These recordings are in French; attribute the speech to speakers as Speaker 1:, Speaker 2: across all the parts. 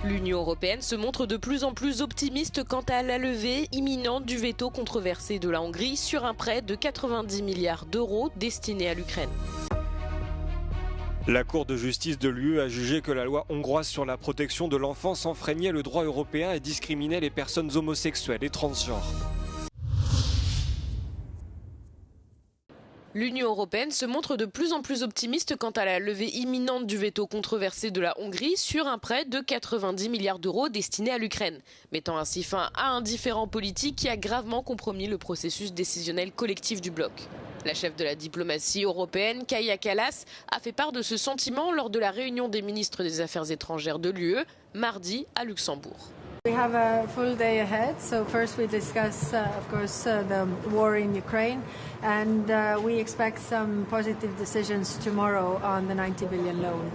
Speaker 1: L'Union européenne se montre de plus en plus optimiste quant à la levée imminente du veto controversé de la Hongrie sur un prêt de 90 milliards d'euros destiné à l'Ukraine.
Speaker 2: La Cour de justice de l'UE a jugé que la loi hongroise sur la protection de l'enfance enfreignait le droit européen et discriminait les personnes homosexuelles et transgenres.
Speaker 1: L'Union européenne se montre de plus en plus optimiste quant à la levée imminente du veto controversé de la Hongrie sur un prêt de 90 milliards d'euros destiné à l'Ukraine, mettant ainsi fin à un différend politique qui a gravement compromis le processus décisionnel collectif du bloc. La chef de la diplomatie européenne, Kaja Kallas, a fait part de ce sentiment lors de la réunion des ministres des Affaires étrangères de l'UE, mardi à Luxembourg.
Speaker 3: We have a full day ahead. So first we discuss, of course, the war in Ukraine, and we expect some positive decisions tomorrow on the 90 billion loan.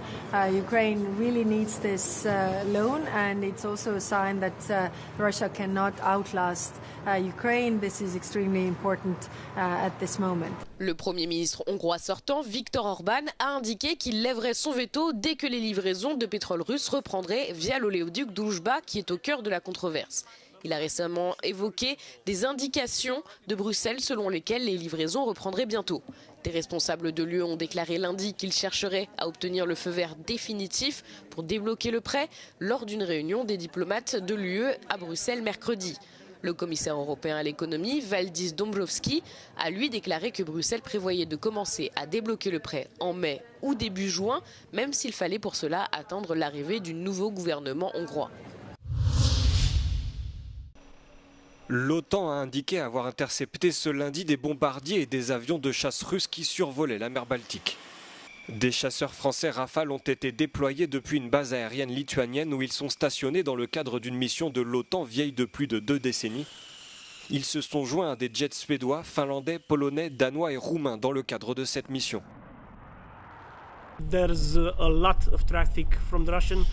Speaker 3: Ukraine really needs this loan, and it's also a sign that Russia cannot outlast Ukraine. This is extremely important at this moment.
Speaker 1: Le Premier ministre hongrois sortant, Viktor Orban, a indiqué qu'il lèverait son veto dès que les livraisons de pétrole russe reprendraient via l'oléoduc d'Oujba, qui est au cœur de la controverse. Il a récemment évoqué des indications de Bruxelles selon lesquelles les livraisons reprendraient bientôt. Des responsables de l'UE ont déclaré lundi qu'ils chercheraient à obtenir le feu vert définitif pour débloquer le prêt lors d'une réunion des diplomates de l'UE à Bruxelles mercredi. Le commissaire européen à l'économie, Valdis Dombrovskis, a lui déclaré que Bruxelles prévoyait de commencer à débloquer le prêt en mai ou début juin, même s'il fallait pour cela attendre l'arrivée du nouveau gouvernement hongrois.
Speaker 2: L'OTAN a indiqué avoir intercepté ce lundi des bombardiers et des avions de chasse russes qui survolaient la mer Baltique. Des chasseurs français Rafale ont été déployés depuis une base aérienne lituanienne où ils sont stationnés dans le cadre d'une mission de l'OTAN vieille de plus de 2 décennies. Ils se sont joints à des jets suédois, finlandais, polonais, danois et roumains dans le cadre de cette mission.
Speaker 4: There's a lot of traffic from the Russian,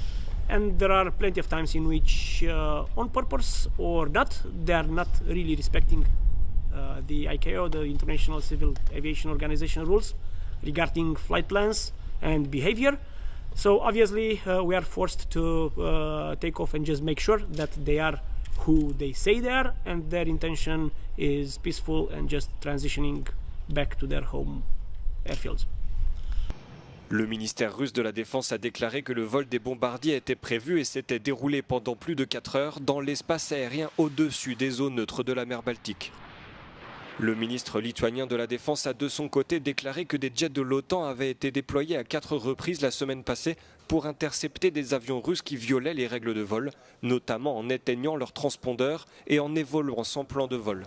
Speaker 4: and there are plenty of times in which, on purpose or not, they are not really respecting the ICAO, the International Civil Aviation Organization rules regarding flight plans and behavior. So obviously we are forced to take off and just make sure that they are who they say they are and their intention is peaceful and just transitioning back to their home airfields.
Speaker 2: Le ministère russe de la Défense a déclaré que le vol des bombardiers était prévu et s'était déroulé pendant plus de 4 heures dans l'espace aérien au-dessus des zones neutres de la mer Baltique. Le ministre lituanien de la Défense a de son côté déclaré que des jets de l'OTAN avaient été déployés à 4 reprises la semaine passée pour intercepter des avions russes qui violaient les règles de vol, notamment en éteignant leurs transpondeurs et en évoluant sans plan de vol.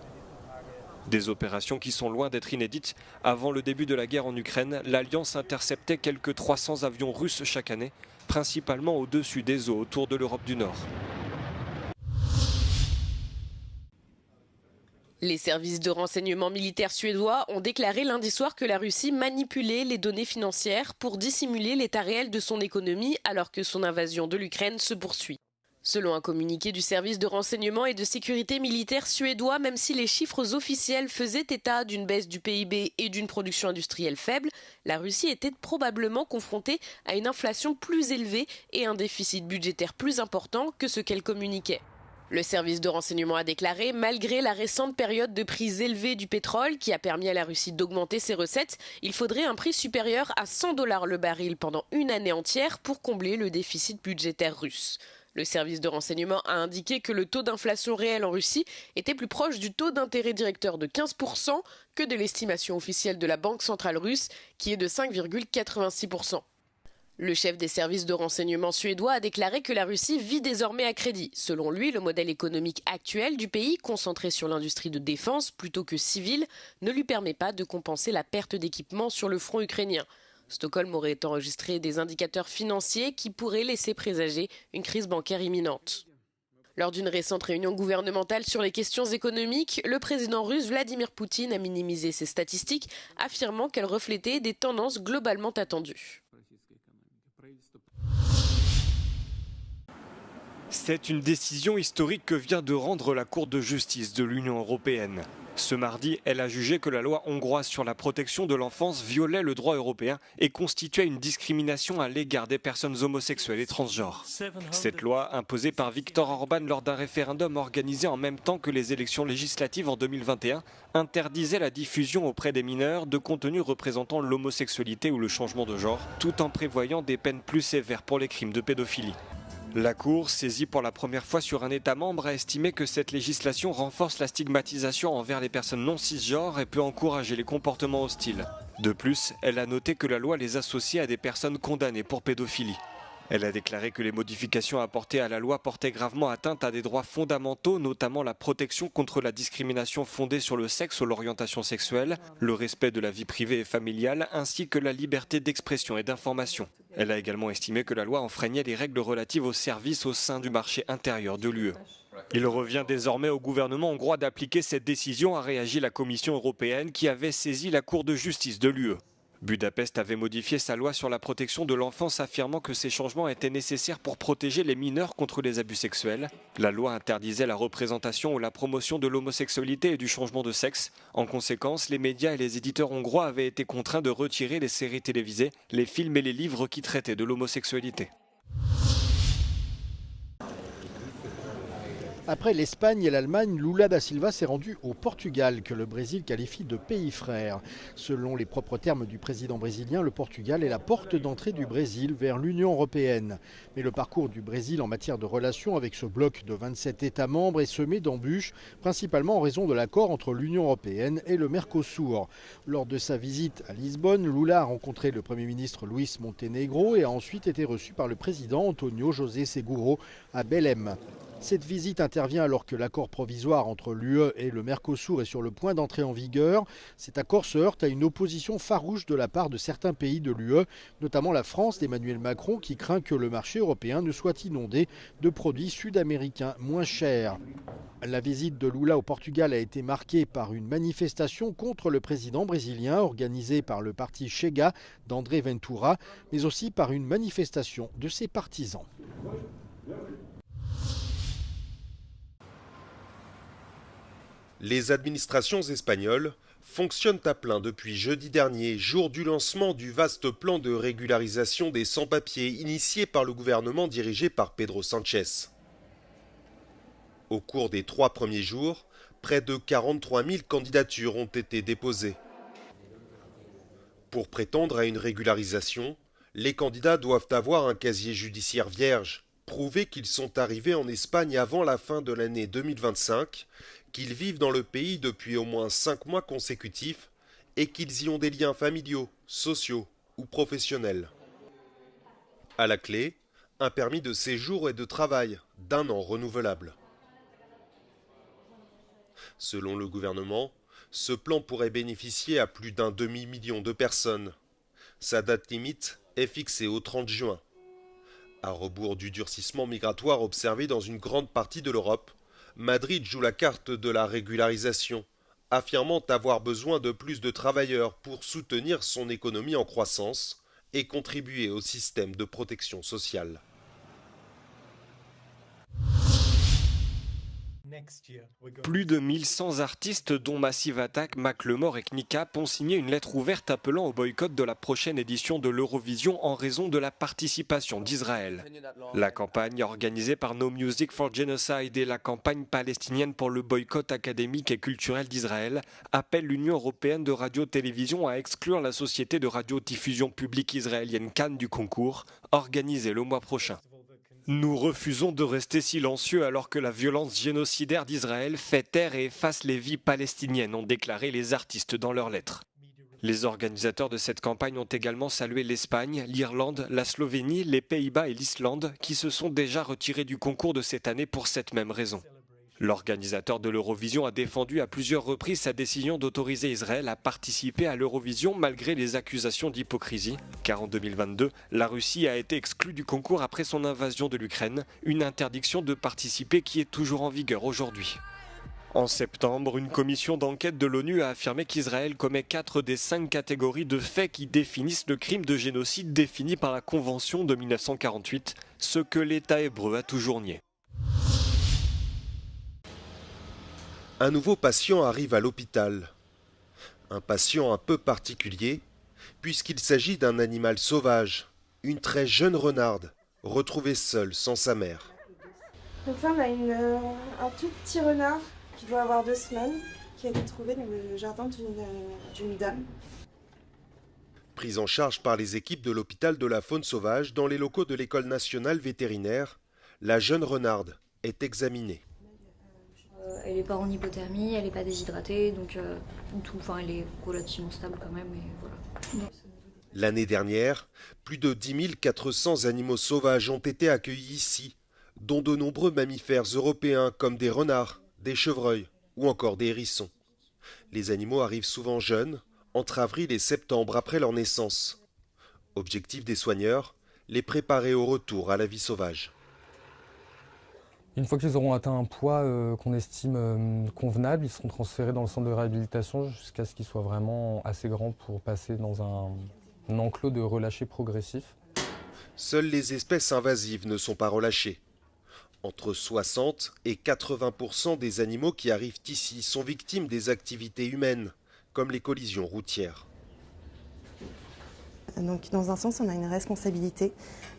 Speaker 2: Des opérations qui sont loin d'être inédites. Avant le début de la guerre en Ukraine, l'Alliance interceptait quelques 300 avions russes chaque année, principalement au-dessus des eaux autour de l'Europe du Nord.
Speaker 1: Les services de renseignement militaires suédois ont déclaré lundi soir que la Russie manipulait les données financières pour dissimuler l'état réel de son économie alors que son invasion de l'Ukraine se poursuit. Selon un communiqué du service de renseignement et de sécurité militaire suédois, même si les chiffres officiels faisaient état d'une baisse du PIB et d'une production industrielle faible, la Russie était probablement confrontée à une inflation plus élevée et un déficit budgétaire plus important que ce qu'elle communiquait. Le service de renseignement a déclaré, malgré la récente période de prix élevés du pétrole qui a permis à la Russie d'augmenter ses recettes, il faudrait un prix supérieur à 100 $ le baril pendant une année entière pour combler le déficit budgétaire russe. Le service de renseignement a indiqué que le taux d'inflation réel en Russie était plus proche du taux d'intérêt directeur de 15% que de l'estimation officielle de la Banque centrale russe qui est de 5,86%. Le chef des services de renseignement suédois a déclaré que la Russie vit désormais à crédit. Selon lui, le modèle économique actuel du pays, concentré sur l'industrie de défense plutôt que civile, ne lui permet pas de compenser la perte d'équipement sur le front ukrainien. Stockholm aurait enregistré des indicateurs financiers qui pourraient laisser présager une crise bancaire imminente. Lors d'une récente réunion gouvernementale sur les questions économiques, le président russe Vladimir Poutine a minimisé ces statistiques, affirmant qu'elles reflétaient des tendances globalement attendues.
Speaker 2: C'est une décision historique que vient de rendre la Cour de justice de l'Union européenne. Ce mardi, elle a jugé que la loi hongroise sur la protection de l'enfance violait le droit européen et constituait une discrimination à l'égard des personnes homosexuelles et transgenres. Cette loi, imposée par Viktor Orban lors d'un référendum organisé en même temps que les élections législatives en 2021, interdisait la diffusion auprès des mineurs de contenus représentant l'homosexualité ou le changement de genre, tout en prévoyant des peines plus sévères pour les crimes de pédophilie. La Cour, saisie pour la première fois sur un État membre, a estimé que cette législation renforce la stigmatisation envers les personnes non cisgenres et peut encourager les comportements hostiles. De plus, elle a noté que la loi les associait à des personnes condamnées pour pédophilie. Elle a déclaré que les modifications apportées à la loi portaient gravement atteinte à des droits fondamentaux, notamment la protection contre la discrimination fondée sur le sexe ou l'orientation sexuelle, le respect de la vie privée et familiale, ainsi que la liberté d'expression et d'information. Elle a également estimé que la loi enfreignait les règles relatives aux services au sein du marché intérieur de l'UE. Il revient désormais au gouvernement hongrois d'appliquer cette décision, a réagi la Commission européenne qui avait saisi la Cour de justice de l'UE. Budapest avait modifié sa loi sur la protection de l'enfance, affirmant que ces changements étaient nécessaires pour protéger les mineurs contre les abus sexuels. La loi interdisait la représentation ou la promotion de l'homosexualité et du changement de sexe. En conséquence, les médias et les éditeurs hongrois avaient été contraints de retirer les séries télévisées, les films et les livres qui traitaient de l'homosexualité.
Speaker 5: Après l'Espagne et l'Allemagne, Lula da Silva s'est rendu au Portugal, que le Brésil qualifie de pays frère. Selon les propres termes du président brésilien, le Portugal est la porte d'entrée du Brésil vers l'Union européenne. Mais le parcours du Brésil en matière de relations avec ce bloc de 27 États membres est semé d'embûches, principalement en raison de l'accord entre l'Union européenne et le Mercosur. Lors de sa visite à Lisbonne, Lula a rencontré le Premier ministre Luis Montenegro et a ensuite été reçu par le président Antonio José Seguro à Belém. Cette visite intervient alors que l'accord provisoire entre l'UE et le Mercosur est sur le point d'entrer en vigueur. Cet accord se heurte à une opposition farouche de la part de certains pays de l'UE, notamment la France d'Emmanuel Macron qui craint que le marché européen ne soit inondé de produits sud-américains moins chers. La visite de Lula au Portugal a été marquée par une manifestation contre le président brésilien organisée par le parti Chega d'André Ventura, mais aussi par une manifestation de ses partisans.
Speaker 6: Les administrations espagnoles fonctionnent à plein depuis jeudi dernier, jour du lancement du vaste plan de régularisation des sans-papiers initié par le gouvernement dirigé par Pedro Sánchez. Au cours des 3 premiers jours, près de 43 000 candidatures ont été déposées. Pour prétendre à une régularisation, les candidats doivent avoir un casier judiciaire vierge, prouver qu'ils sont arrivés en Espagne avant la fin de l'année 2025, qu'ils vivent dans le pays depuis au moins 5 mois consécutifs et qu'ils y ont des liens familiaux, sociaux ou professionnels. À la clé, un permis de séjour et de travail d'1 an renouvelable. Selon le gouvernement, ce plan pourrait bénéficier à plus d'un demi-million de personnes. Sa date limite est fixée au 30 juin. À rebours du durcissement migratoire observé dans une grande partie de l'Europe, Madrid joue la carte de la régularisation, affirmant avoir besoin de plus de travailleurs pour soutenir son économie en croissance et contribuer au système de protection sociale.
Speaker 2: Plus de 1100 artistes, dont Massive Attack, Macklemore et Knickap, ont signé une lettre ouverte appelant au boycott de la prochaine édition de l'Eurovision en raison de la participation d'Israël. La campagne organisée par No Music for Genocide et la campagne palestinienne pour le boycott académique et culturel d'Israël appellent l'Union européenne de radio-télévision à exclure la société de radiodiffusion publique israélienne Cannes du concours, organisé le mois prochain. Nous refusons de rester silencieux alors que la violence génocidaire d'Israël fait taire et efface les vies palestiniennes, ont déclaré les artistes dans leurs lettres. Les organisateurs de cette campagne ont également salué l'Espagne, l'Irlande, la Slovénie, les Pays-Bas et l'Islande qui se sont déjà retirés du concours de cette année pour cette même raison. L'organisateur de l'Eurovision a défendu à plusieurs reprises sa décision d'autoriser Israël à participer à l'Eurovision malgré les accusations d'hypocrisie, car en 2022, la Russie a été exclue du concours après son invasion de l'Ukraine, une interdiction de participer qui est toujours en vigueur aujourd'hui. En septembre, une commission d'enquête de l'ONU a affirmé qu'Israël commet 4 des 5 catégories de faits qui définissent le crime de génocide défini par la Convention de 1948, ce que l'État hébreu a toujours nié.
Speaker 6: Un nouveau patient arrive à l'hôpital. Un patient un peu particulier, puisqu'il s'agit d'un animal sauvage, une très jeune renarde, retrouvée seule sans sa mère.
Speaker 7: Donc là, on a un tout petit renard qui doit avoir 2 semaines, qui a été trouvé dans le jardin d'une dame.
Speaker 6: Prise en charge par les équipes de l'hôpital de la faune sauvage dans les locaux de l'école nationale vétérinaire, la jeune renarde est examinée.
Speaker 8: Elle n'est pas en hypothermie, elle n'est pas déshydratée, donc elle est relativement stable quand même. Et voilà.
Speaker 6: L'année dernière, plus de 10 400 animaux sauvages ont été accueillis ici, dont de nombreux mammifères européens comme des renards, des chevreuils ou encore des hérissons. Les animaux arrivent souvent jeunes, entre avril et septembre après leur naissance. Objectif des soigneurs, les préparer au retour à la vie sauvage.
Speaker 9: Une fois qu'ils auront atteint un poids qu'on estime convenable, ils seront transférés dans le centre de réhabilitation jusqu'à ce qu'ils soient vraiment assez grands pour passer dans un enclos de relâché progressif.
Speaker 6: Seules les espèces invasives ne sont pas relâchées. Entre 60 et 80% des animaux qui arrivent ici sont victimes des activités humaines, comme les collisions routières.
Speaker 7: Donc dans un sens, on a une responsabilité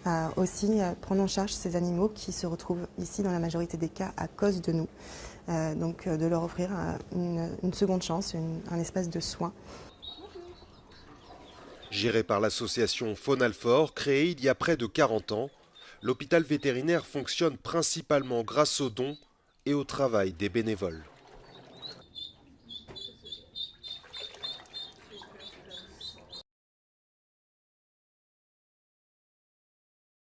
Speaker 7: à aussi prendre en charge ces animaux qui se retrouvent ici dans la majorité des cas à cause de nous. Donc de leur offrir une seconde chance, un espace de soins.
Speaker 6: Géré par l'association Faune Alfort, créée il y a près de 40 ans, l'hôpital vétérinaire fonctionne principalement grâce aux dons et au travail des bénévoles.